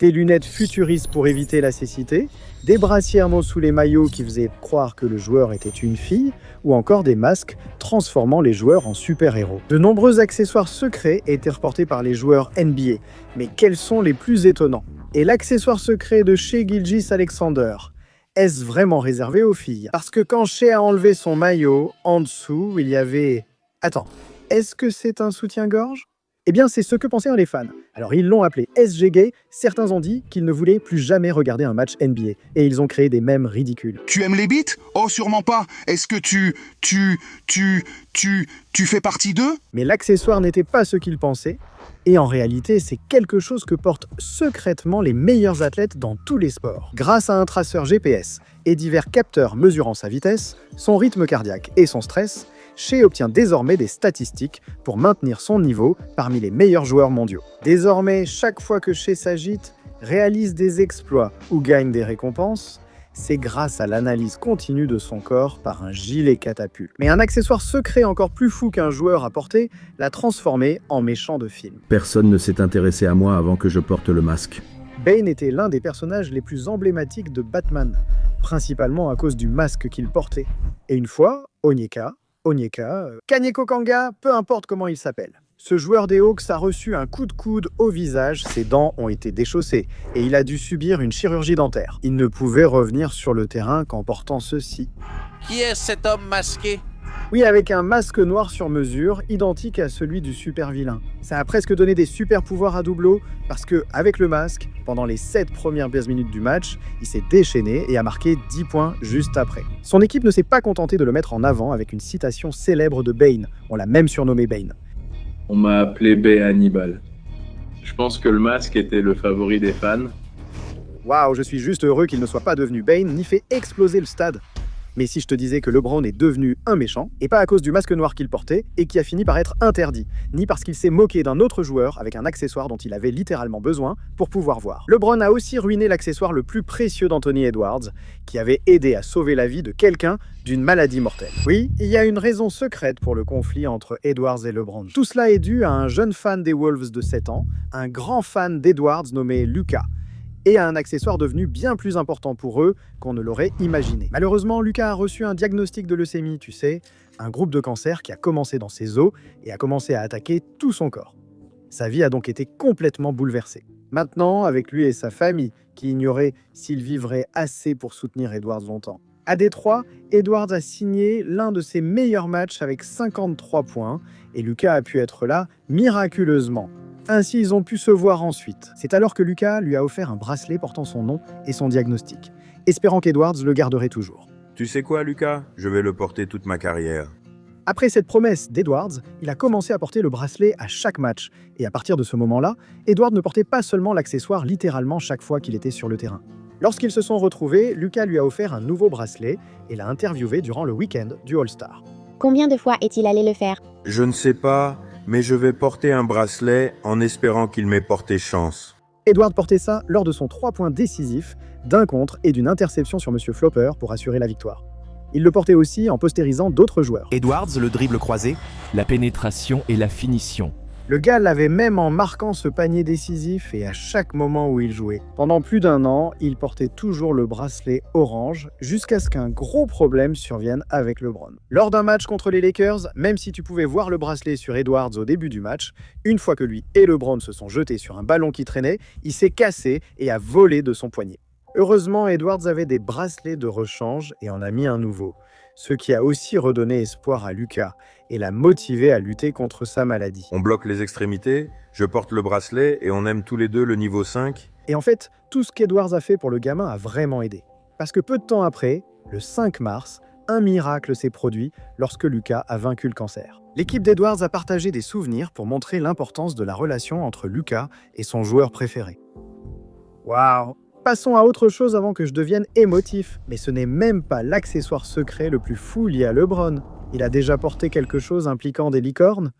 Des lunettes futuristes pour éviter la cécité, des brassières non sous les maillots qui faisaient croire que le joueur était une fille, ou encore des masques transformant les joueurs en super-héros. De nombreux accessoires secrets étaient reportés par les joueurs NBA, mais quels sont les plus étonnants? Et l'accessoire secret de Shai Gilgeous-Alexander, est-ce vraiment réservé aux filles? Parce que quand Shai a enlevé son maillot, en dessous, il y avait... Attends, est-ce que c'est un soutien-gorge? Eh bien, c'est ce que pensaient les fans. Alors, ils l'ont appelé SG-Gay. Certains ont dit qu'ils ne voulaient plus jamais regarder un match NBA. Et ils ont créé des mèmes ridicules. Tu aimes les beats? Oh, sûrement pas. Est-ce que tu fais partie d'eux? Mais l'accessoire n'était pas ce qu'ils pensaient. Et en réalité, c'est quelque chose que portent secrètement les meilleurs athlètes dans tous les sports. Grâce à un traceur GPS et divers capteurs mesurant sa vitesse, son rythme cardiaque et son stress, Shai obtient désormais des statistiques pour maintenir son niveau parmi les meilleurs joueurs mondiaux. Désormais, chaque fois que Shai s'agite, réalise des exploits ou gagne des récompenses, c'est grâce à l'analyse continue de son corps par un gilet catapulte. Mais un accessoire secret encore plus fou qu'un joueur a porté l'a transformé en méchant de film. Personne ne s'est intéressé à moi avant que je porte le masque. Bane était l'un des personnages les plus emblématiques de Batman, principalement à cause du masque qu'il portait. Et une fois, Onyeka, Kaneko Kanga, peu importe comment il s'appelle. Ce joueur des Hawks a reçu un coup de coude au visage, ses dents ont été déchaussées et il a dû subir une chirurgie dentaire. Il ne pouvait revenir sur le terrain qu'en portant ceci. Qui est cet homme masqué? Oui, avec un masque noir sur mesure, identique à celui du super vilain. Ça a presque donné des super pouvoirs à Doublo, parce que avec le masque, pendant les 7 premières minutes du match, il s'est déchaîné et a marqué 10 points juste après. Son équipe ne s'est pas contentée de le mettre en avant avec une citation célèbre de Bane. On l'a même surnommé Bane. On m'a appelé Bay Hannibal. Je pense que le masque était le favori des fans. Waouh, je suis juste heureux qu'il ne soit pas devenu Bane ni fait exploser le stade. Mais si je te disais que LeBron est devenu un méchant, et pas à cause du masque noir qu'il portait, et qui a fini par être interdit, ni parce qu'il s'est moqué d'un autre joueur avec un accessoire dont il avait littéralement besoin pour pouvoir voir. LeBron a aussi ruiné l'accessoire le plus précieux d'Anthony Edwards, qui avait aidé à sauver la vie de quelqu'un d'une maladie mortelle. Oui, il y a une raison secrète pour le conflit entre Edwards et LeBron. Tout cela est dû à un jeune fan des Wolves de 7 ans, un grand fan d'Edwards nommé Luka, et à un accessoire devenu bien plus important pour eux qu'on ne l'aurait imaginé. Malheureusement, Luka a reçu un diagnostic de leucémie, tu sais, un groupe de cancer qui a commencé dans ses os et a commencé à attaquer tout son corps. Sa vie a donc été complètement bouleversée. Maintenant, avec lui et sa famille, qui ignoraient s'il vivrait assez pour soutenir Edwards longtemps. À Détroit, Edwards a signé l'un de ses meilleurs matchs avec 53 points et Luka a pu être là miraculeusement. Ainsi, ils ont pu se voir ensuite. C'est alors que Luka lui a offert un bracelet portant son nom et son diagnostic, espérant qu'Edwards le garderait toujours. Tu sais quoi, Luka? Je vais le porter toute ma carrière. Après cette promesse d'Edwards, il a commencé à porter le bracelet à chaque match. Et à partir de ce moment-là, Edwards ne portait pas seulement l'accessoire littéralement chaque fois qu'il était sur le terrain. Lorsqu'ils se sont retrouvés, Luka lui a offert un nouveau bracelet et l'a interviewé durant le week-end du All-Star. Combien de fois est-il allé le faire? Je ne sais pas, mais je vais porter un bracelet en espérant qu'il m'ait porté chance. Edwards portait ça lors de son 3 points décisif, d'un contre et d'une interception sur Monsieur Flopper pour assurer la victoire. Il le portait aussi en postérisant d'autres joueurs. Edwards, le dribble croisé, la pénétration et la finition. Le gars l'avait même en marquant ce panier décisif et à chaque moment où il jouait. Pendant plus d'1 an, il portait toujours le bracelet orange jusqu'à ce qu'un gros problème survienne avec LeBron. Lors d'un match contre les Lakers, même si tu pouvais voir le bracelet sur Edwards au début du match, une fois que lui et LeBron se sont jetés sur un ballon qui traînait, il s'est cassé et a volé de son poignet. Heureusement, Edwards avait des bracelets de rechange et en a mis un nouveau, ce qui a aussi redonné espoir à Luka et l'a motivé à lutter contre sa maladie. On bloque les extrémités, je porte le bracelet et on aime tous les deux le niveau 5. Et en fait, tout ce qu'Edwards a fait pour le gamin a vraiment aidé. Parce que peu de temps après, le 5 mars, un miracle s'est produit lorsque Luka a vaincu le cancer. L'équipe d'Edwards a partagé des souvenirs pour montrer l'importance de la relation entre Luka et son joueur préféré. Waouh! Passons à autre chose avant que je devienne émotif. Mais ce n'est même pas l'accessoire secret le plus fou lié à LeBron. Il a déjà porté quelque chose impliquant des licornes.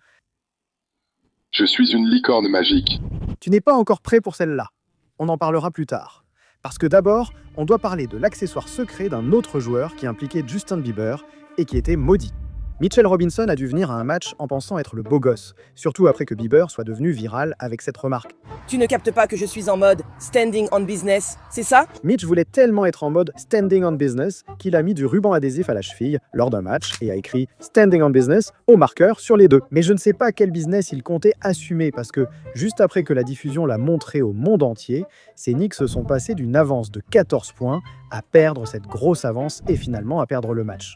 Je suis une licorne magique. Tu n'es pas encore prêt pour celle-là. On en parlera plus tard. Parce que d'abord, on doit parler de l'accessoire secret d'un autre joueur qui impliquait Justin Bieber et qui était maudit. Mitchell Robinson a dû venir à un match en pensant être le beau gosse, surtout après que Bieber soit devenu viral avec cette remarque. Tu ne captes pas que je suis en mode standing on business, c'est ça? Mitch voulait tellement être en mode standing on business qu'il a mis du ruban adhésif à la cheville lors d'un match et a écrit standing on business au marqueur sur les deux. Mais je ne sais pas quel business il comptait assumer parce que juste après que la diffusion l'a montré au monde entier, ces Knicks se sont passés d'une avance de 14 points à perdre cette grosse avance et finalement à perdre le match.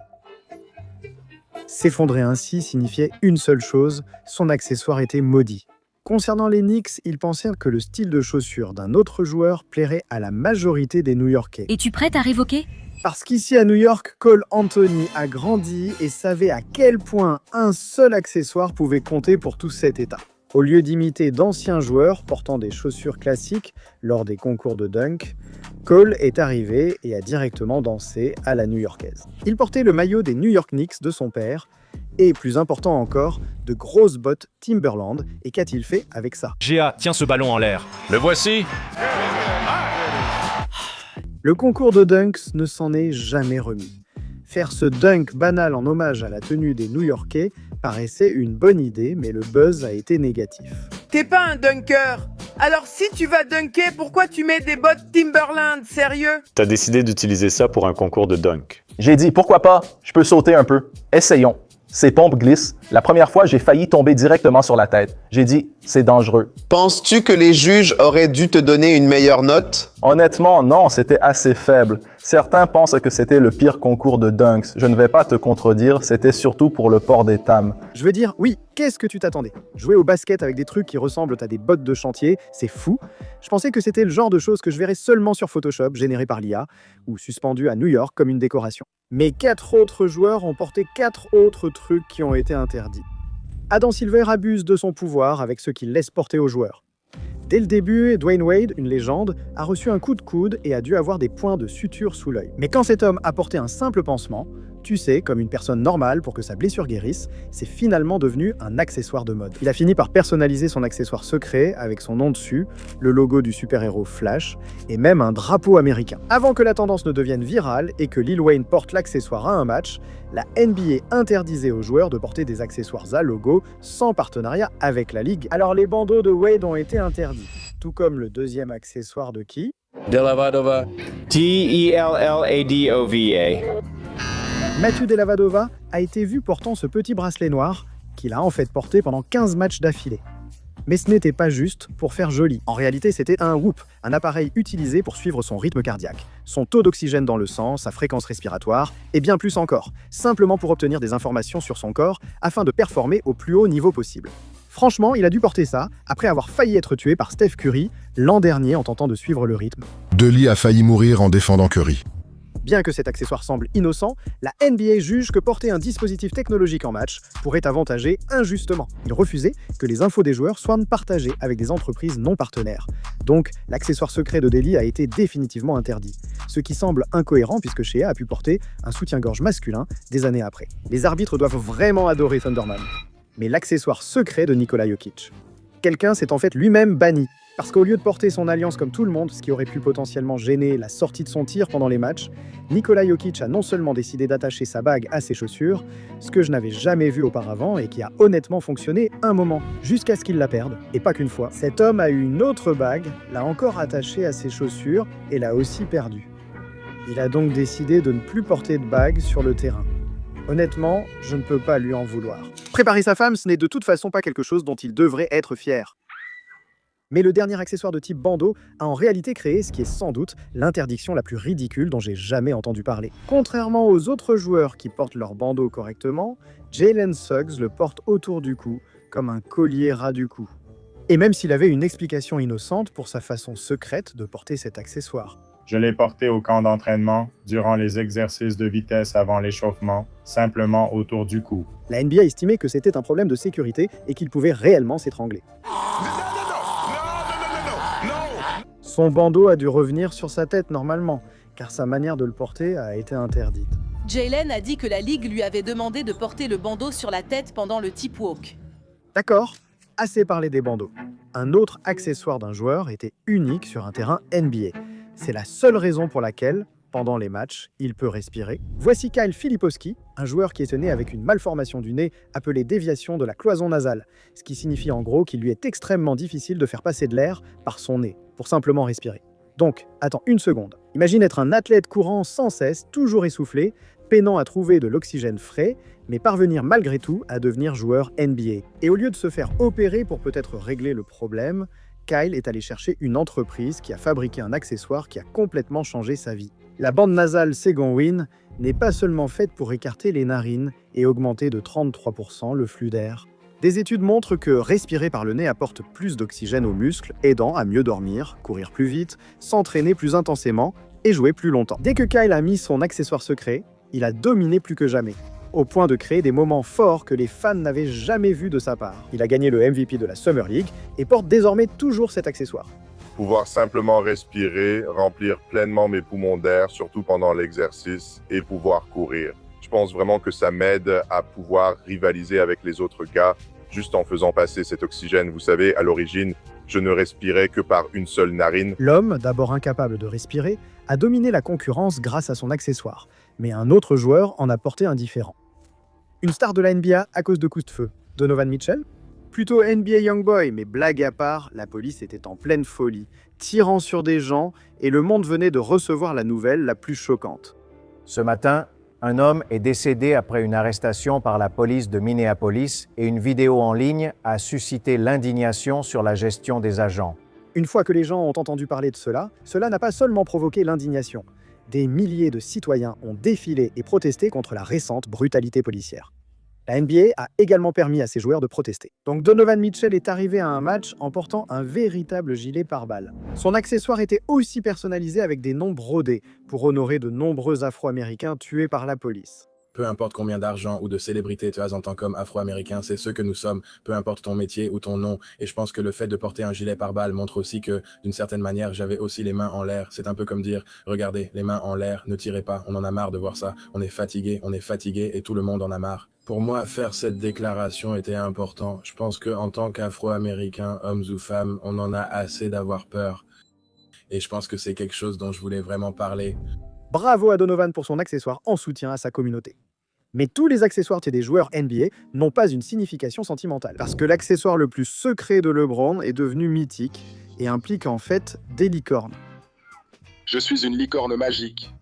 S'effondrer ainsi signifiait une seule chose, son accessoire était maudit. Concernant les Knicks, ils pensaient que le style de chaussures d'un autre joueur plairait à la majorité des New-Yorkais. Es-tu prête à révoquer? Parce qu'ici à New York, Cole Anthony a grandi et savait à quel point un seul accessoire pouvait compter pour tout cet état. Au lieu d'imiter d'anciens joueurs portant des chaussures classiques lors des concours de dunk, Cole est arrivé et a directement dansé à la new-yorkaise. Il portait le maillot des New York Knicks de son père et, plus important encore, de grosses bottes Timberland. Et qu'a-t-il fait avec ça? GA, tiens ce ballon en l'air. Le voici. Le concours de dunks ne s'en est jamais remis. Faire ce dunk banal en hommage à la tenue des New-Yorkais paraissait une bonne idée, mais le buzz a été négatif. T'es pas un dunker. Alors si tu vas dunker, pourquoi tu mets des bottes Timberland, sérieux? T'as décidé d'utiliser ça pour un concours de dunk. J'ai dit, pourquoi pas? Je peux sauter un peu. Essayons. Ces pompes glissent. La première fois, j'ai failli tomber directement sur la tête. J'ai dit, c'est dangereux. Penses-tu que les juges auraient dû te donner une meilleure note? Honnêtement, non, c'était assez faible. Certains pensent que c'était le pire concours de dunks. Je ne vais pas te contredire, c'était surtout pour le port des tames. Je veux dire, oui, qu'est-ce que tu t'attendais? Jouer au basket avec des trucs qui ressemblent à des bottes de chantier, c'est fou. Je pensais que c'était le genre de choses que je verrais seulement sur Photoshop, généré par l'IA, ou suspendu à New York comme une décoration. Mais 4 autres joueurs ont porté 4 autres trucs qui ont été interdits. Adam Silver abuse de son pouvoir avec ce qu'il laisse porter aux joueurs. Dès le début, Dwayne Wade, une légende, a reçu un coup de coude et a dû avoir des points de suture sous l'œil. Mais quand cet homme a porté un simple pansement, tu sais, comme une personne normale pour que sa blessure guérisse, c'est finalement devenu un accessoire de mode. Il a fini par personnaliser son accessoire secret avec son nom dessus, le logo du super-héros Flash et même un drapeau américain. Avant que la tendance ne devienne virale et que Lil Wayne porte l'accessoire à un match, la NBA interdisait aux joueurs de porter des accessoires à logo sans partenariat avec la ligue. Alors les bandeaux de Wade ont été interdits, tout comme le deuxième accessoire de qui? Dellavedova. Delladova. Matthew Dellavedova a été vu portant ce petit bracelet noir qu'il a en fait porté pendant 15 matchs d'affilée. Mais ce n'était pas juste pour faire joli. En réalité, c'était un Whoop, un appareil utilisé pour suivre son rythme cardiaque, son taux d'oxygène dans le sang, sa fréquence respiratoire, et bien plus encore, simplement pour obtenir des informations sur son corps afin de performer au plus haut niveau possible. Franchement, il a dû porter ça après avoir failli être tué par Steph Curry l'an dernier en tentant de suivre le rythme. Deli a failli mourir en défendant Curry. Bien que cet accessoire semble innocent, la NBA juge que porter un dispositif technologique en match pourrait avantager injustement. Il refusait que les infos des joueurs soient partagées avec des entreprises non partenaires. Donc, l'accessoire secret de Deli a été définitivement interdit. Ce qui semble incohérent puisque Shea a pu porter un soutien-gorge masculin des années après. Les arbitres doivent vraiment adorer Thunderman. Mais l'accessoire secret de Nikola Jokic. Quelqu'un s'est en fait lui-même banni. Parce qu'au lieu de porter son alliance comme tout le monde, ce qui aurait pu potentiellement gêner la sortie de son tir pendant les matchs, Nikola Jokic a non seulement décidé d'attacher sa bague à ses chaussures, ce que je n'avais jamais vu auparavant et qui a honnêtement fonctionné un moment, jusqu'à ce qu'il la perde, et pas qu'une fois. Cet homme a eu une autre bague, l'a encore attachée à ses chaussures et l'a aussi perdue. Il a donc décidé de ne plus porter de bague sur le terrain. Honnêtement, je ne peux pas lui en vouloir. Préparer sa femme, ce n'est de toute façon pas quelque chose dont il devrait être fier. Mais le dernier accessoire de type bandeau a en réalité créé ce qui est sans doute l'interdiction la plus ridicule dont j'ai jamais entendu parler. Contrairement aux autres joueurs qui portent leur bandeau correctement, Jalen Suggs le porte autour du cou, comme un collier ras du cou. Et même s'il avait une explication innocente pour sa façon secrète de porter cet accessoire. Je l'ai porté au camp d'entraînement, durant les exercices de vitesse avant l'échauffement, simplement autour du cou. La NBA estimait que c'était un problème de sécurité et qu'il pouvait réellement s'étrangler. Son bandeau a dû revenir sur sa tête normalement, car sa manière de le porter a été interdite. Jalen a dit que la Ligue lui avait demandé de porter le bandeau sur la tête pendant le tip walk. D'accord, assez parlé des bandeaux. Un autre accessoire d'un joueur était unique sur un terrain NBA. C'est la seule raison pour laquelle, pendant les matchs, il peut respirer. Voici Kyle Filipowski, un joueur qui est né avec une malformation du nez appelée déviation de la cloison nasale, ce qui signifie en gros qu'il lui est extrêmement difficile de faire passer de l'air par son nez pour simplement respirer. Donc, attends une seconde. Imagine être un athlète courant sans cesse, toujours essoufflé, peinant à trouver de l'oxygène frais, mais parvenir malgré tout à devenir joueur NBA. Et au lieu de se faire opérer pour peut-être régler le problème, Kyle est allé chercher une entreprise qui a fabriqué un accessoire qui a complètement changé sa vie. La bande nasale Segonwin n'est pas seulement faite pour écarter les narines et augmenter de 33% le flux d'air. Des études montrent que respirer par le nez apporte plus d'oxygène aux muscles, aidant à mieux dormir, courir plus vite, s'entraîner plus intensément et jouer plus longtemps. Dès que Kyle a mis son accessoire secret, il a dominé plus que jamais, au point de créer des moments forts que les fans n'avaient jamais vus de sa part. Il a gagné le MVP de la Summer League et porte désormais toujours cet accessoire. Pouvoir simplement respirer, remplir pleinement mes poumons d'air, surtout pendant l'exercice, et pouvoir courir. Je pense vraiment que ça m'aide à pouvoir rivaliser avec les autres gars, juste en faisant passer cet oxygène. Vous savez, à l'origine, je ne respirais que par une seule narine. L'homme, d'abord incapable de respirer, a dominé la concurrence grâce à son accessoire, mais un autre joueur en a porté un différent. Une star de la NBA à cause de coups de feu. Donovan Mitchell? Plutôt NBA Youngboy, mais blague à part, la police était en pleine folie, tirant sur des gens, et le monde venait de recevoir la nouvelle la plus choquante. Ce matin, un homme est décédé après une arrestation par la police de Minneapolis et une vidéo en ligne a suscité l'indignation sur la gestion des agents. Une fois que les gens ont entendu parler de cela n'a pas seulement provoqué l'indignation. Des milliers de citoyens ont défilé et protesté contre la récente brutalité policière. La NBA a également permis à ses joueurs de protester. Donc Donovan Mitchell est arrivé à un match en portant un véritable gilet pare-balles. Son accessoire était aussi personnalisé avec des noms brodés pour honorer de nombreux Afro-Américains tués par la police. Peu importe combien d'argent ou de célébrité tu as en tant qu'homme afro-américain, c'est ce que nous sommes, peu importe ton métier ou ton nom. Et je pense que le fait de porter un gilet pare-balles montre aussi que, d'une certaine manière, j'avais aussi les mains en l'air. C'est un peu comme dire, regardez, les mains en l'air, ne tirez pas, on en a marre de voir ça. On est fatigué et tout le monde en a marre. Pour moi, faire cette déclaration était important. Je pense qu'en tant qu'Afro-Américains, hommes ou femmes, on en a assez d'avoir peur. Et je pense que c'est quelque chose dont je voulais vraiment parler. Bravo à Donovan pour son accessoire en soutien à sa communauté. Mais tous les accessoires des joueurs NBA n'ont pas une signification sentimentale. Parce que l'accessoire le plus secret de LeBron est devenu mythique et implique en fait des licornes. Je suis une licorne magique.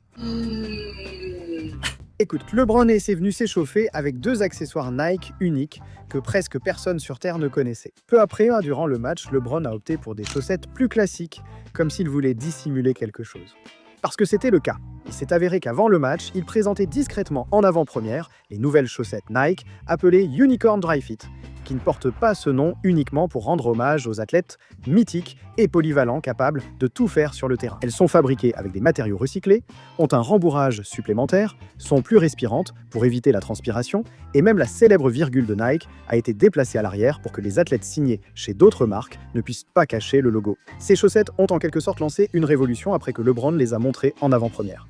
Écoute, LeBron est venu s'échauffer avec 2 accessoires Nike uniques que presque personne sur Terre ne connaissait. Peu après, durant le match, LeBron a opté pour des chaussettes plus classiques, comme s'il voulait dissimuler quelque chose. Parce que c'était le cas. Il s'est avéré qu'avant le match, il présentait discrètement en avant-première les nouvelles chaussettes Nike appelées Unicorn Dry Fit, qui ne portent pas ce nom uniquement pour rendre hommage aux athlètes mythiques et polyvalents capables de tout faire sur le terrain. Elles sont fabriquées avec des matériaux recyclés, ont un rembourrage supplémentaire, sont plus respirantes pour éviter la transpiration, et même la célèbre virgule de Nike a été déplacée à l'arrière pour que les athlètes signés chez d'autres marques ne puissent pas cacher le logo. Ces chaussettes ont en quelque sorte lancé une révolution après que LeBron les a montrées en avant-première.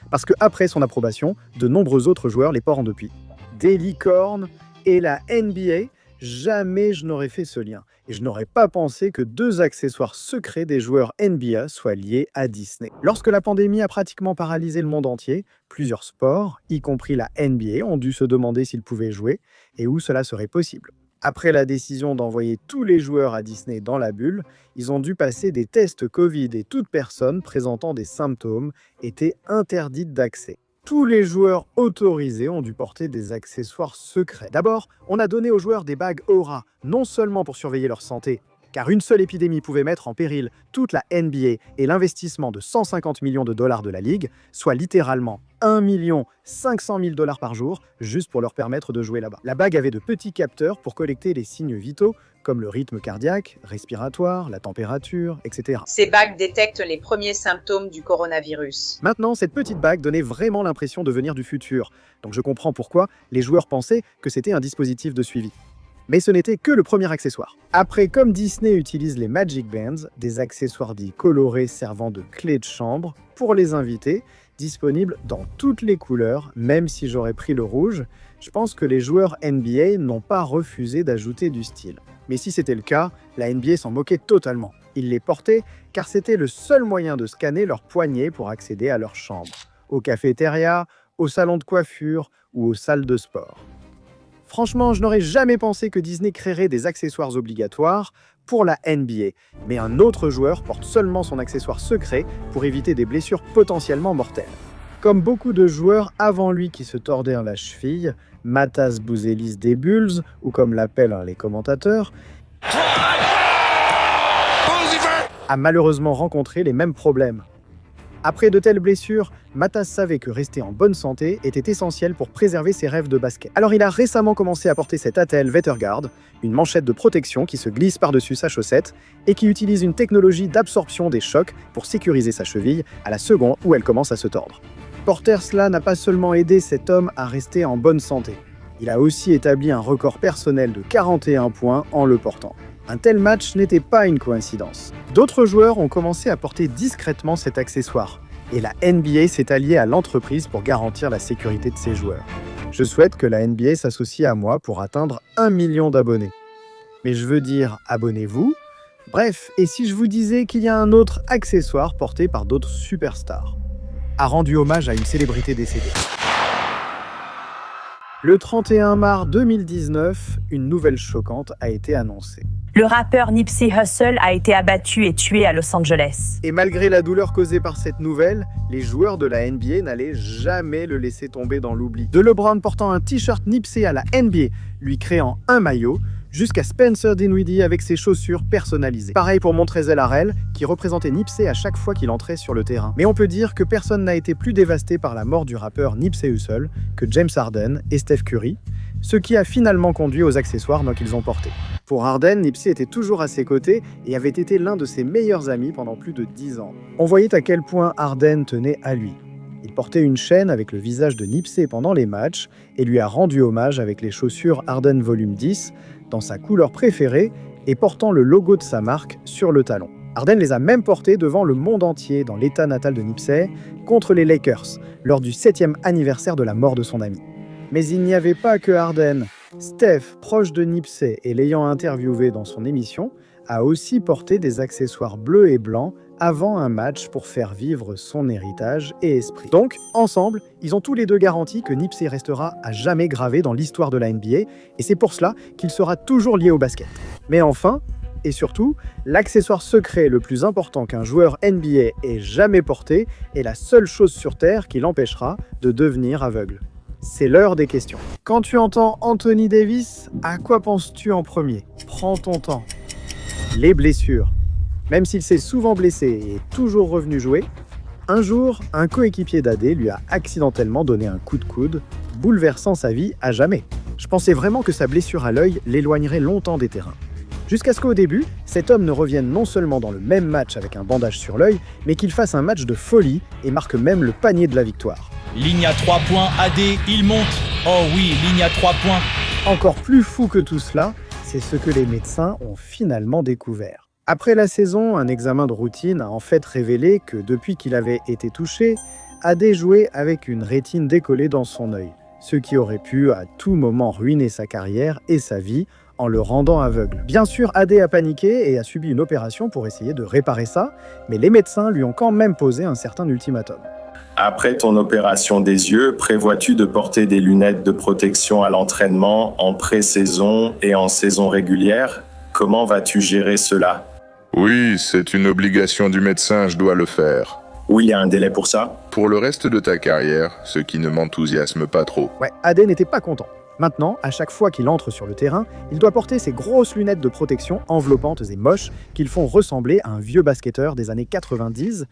Parce qu'après son approbation, de nombreux autres joueurs les portent depuis. Des licornes et la NBA, jamais je n'aurais fait ce lien. Et je n'aurais pas pensé que 2 accessoires secrets des joueurs NBA soient liés à Disney. Lorsque la pandémie a pratiquement paralysé le monde entier, plusieurs sports, y compris la NBA, ont dû se demander s'ils pouvaient jouer et où cela serait possible. Après la décision d'envoyer tous les joueurs à Disney dans la bulle, ils ont dû passer des tests Covid et toute personne présentant des symptômes était interdite d'accès. Tous les joueurs autorisés ont dû porter des accessoires secrets. D'abord, on a donné aux joueurs des bagues Aura, non seulement pour surveiller leur santé, car une seule épidémie pouvait mettre en péril toute la NBA et l'investissement de 150 millions de dollars de la Ligue, soit littéralement 1 500 000 $ par jour, juste pour leur permettre de jouer là-bas. La bague avait de petits capteurs pour collecter les signes vitaux, comme le rythme cardiaque, respiratoire, la température, etc. Ces bagues détectent les premiers symptômes du coronavirus. Maintenant, cette petite bague donnait vraiment l'impression de venir du futur, donc je comprends pourquoi les joueurs pensaient que c'était un dispositif de suivi. Mais ce n'était que le premier accessoire. Après, comme Disney utilise les Magic Bands, des accessoires dits colorés servant de clé de chambre pour les invités, disponibles dans toutes les couleurs, même si j'aurais pris le rouge, je pense que les joueurs NBA n'ont pas refusé d'ajouter du style. Mais si c'était le cas, la NBA s'en moquait totalement. Ils les portaient car c'était le seul moyen de scanner leurs poignets pour accéder à leur chambre. aux cafétérias, aux salons de coiffure ou aux salles de sport. Franchement, je n'aurais jamais pensé que Disney créerait des accessoires obligatoires pour la NBA, mais un autre joueur porte seulement son accessoire secret pour éviter des blessures potentiellement mortelles. Comme beaucoup de joueurs avant lui qui se tordaient la cheville, Matas Bouzelis des Bulls, ou comme l'appellent les commentateurs, a malheureusement rencontré les mêmes problèmes. Après de telles blessures, Matas savait que rester en bonne santé était essentiel pour préserver ses rêves de basket. Alors il a récemment commencé à porter cette attelle Vetterguard, une manchette de protection qui se glisse par-dessus sa chaussette et qui utilise une technologie d'absorption des chocs pour sécuriser sa cheville à la seconde où elle commence à se tordre. Porter cela n'a pas seulement aidé cet homme à rester en bonne santé, il a aussi établi un record personnel de 41 points en le portant. Un tel match n'était pas une coïncidence. D'autres joueurs ont commencé à porter discrètement cet accessoire, et la NBA s'est alliée à l'entreprise pour garantir la sécurité de ses joueurs. Je souhaite que la NBA s'associe à moi pour atteindre 1 million d'abonnés. Mais je veux dire, abonnez-vous. Bref, et si je vous disais qu'il y a un autre accessoire porté par d'autres superstars, a rendu hommage à une célébrité décédée. Le 31 mars 2019, une nouvelle choquante a été annoncée. Le rappeur Nipsey Hussle a été abattu et tué à Los Angeles. Et malgré la douleur causée par cette nouvelle, les joueurs de la NBA n'allaient jamais le laisser tomber dans l'oubli. De LeBron portant un t-shirt Nipsey à la NBA, lui créant un maillot, jusqu'à Spencer Dinwiddie avec ses chaussures personnalisées. Pareil pour Montrezl Harrell, qui représentait Nipsey à chaque fois qu'il entrait sur le terrain. Mais on peut dire que personne n'a été plus dévasté par la mort du rappeur Nipsey Hussle que James Harden et Steph Curry, ce qui a finalement conduit aux accessoires qu'ils ont portés. Pour Harden, Nipsey était toujours à ses côtés et avait été l'un de ses meilleurs amis pendant plus de 10 ans. On voyait à quel point Harden tenait à lui. Il portait une chaîne avec le visage de Nipsey pendant les matchs et lui a rendu hommage avec les chaussures Harden Volume 10 dans sa couleur préférée et portant le logo de sa marque sur le talon. Harden les a même portés devant le monde entier dans l'état natal de Nipsey contre les Lakers lors du 7e anniversaire de la mort de son ami. Mais il n'y avait pas que Harden. Steph, proche de Nipsey et l'ayant interviewé dans son émission, a aussi porté des accessoires bleus et blancs avant un match pour faire vivre son héritage et esprit. Donc, ensemble, ils ont tous les deux garanti que Nipsey restera à jamais gravé dans l'histoire de la NBA, et c'est pour cela qu'il sera toujours lié au basket. Mais enfin, et surtout, l'accessoire secret le plus important qu'un joueur NBA ait jamais porté est la seule chose sur Terre qui l'empêchera de devenir aveugle. C'est l'heure des questions. Quand tu entends Anthony Davis, à quoi penses-tu en premier? Prends ton temps. Les blessures. Même s'il s'est souvent blessé et est toujours revenu jouer, un jour, un coéquipier d'AD lui a accidentellement donné un coup de coude, bouleversant sa vie à jamais. Je pensais vraiment que sa blessure à l'œil l'éloignerait longtemps des terrains. Jusqu'à ce qu'au début, cet homme ne revienne non seulement dans le même match avec un bandage sur l'œil, mais qu'il fasse un match de folie et marque même le panier de la victoire. Ligne à 3 points, AD, il monte. Oh oui, ligne à 3 points. Encore plus fou que tout cela, c'est ce que les médecins ont finalement découvert. Après la saison, un examen de routine a en fait révélé que depuis qu'il avait été touché, AD jouait avec une rétine décollée dans son œil, ce qui aurait pu à tout moment ruiner sa carrière et sa vie en le rendant aveugle. Bien sûr, AD a paniqué et a subi une opération pour essayer de réparer ça, mais les médecins lui ont quand même posé un certain ultimatum. Après ton opération des yeux, prévois-tu de porter des lunettes de protection à l'entraînement en pré-saison et en saison régulière? Comment vas-tu gérer cela? Oui, c'est une obligation du médecin, je dois le faire. Oui, il y a un délai pour ça? Pour le reste de ta carrière, ce qui ne m'enthousiasme pas trop. Ouais, AD n'était pas content. Maintenant, à chaque fois qu'il entre sur le terrain, il doit porter ces grosses lunettes de protection enveloppantes et moches qui le font ressembler à un vieux basketteur des années 90.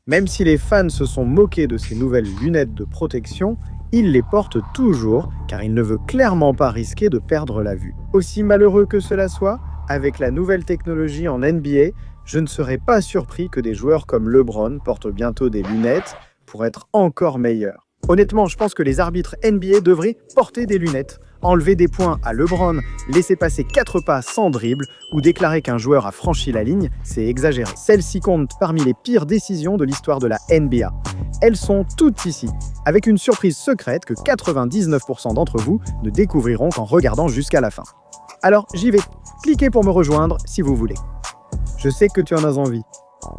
Même si les fans se sont moqués de ces nouvelles lunettes de protection, il les porte toujours car il ne veut clairement pas risquer de perdre la vue. Aussi malheureux que cela soit, avec la nouvelle technologie en NBA, je ne serais pas surpris que des joueurs comme LeBron portent bientôt des lunettes pour être encore meilleurs. Honnêtement, je pense que les arbitres NBA devraient porter des lunettes, enlever des points à LeBron, laisser passer 4 pas sans dribble ou déclarer qu'un joueur a franchi la ligne, c'est exagéré. Celles-ci comptent parmi les pires décisions de l'histoire de la NBA. Elles sont toutes ici, avec une surprise secrète que 99% d'entre vous ne découvriront qu'en regardant jusqu'à la fin. Alors j'y vais, cliquez pour me rejoindre si vous voulez. Je sais que tu en as envie.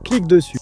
Clique dessus.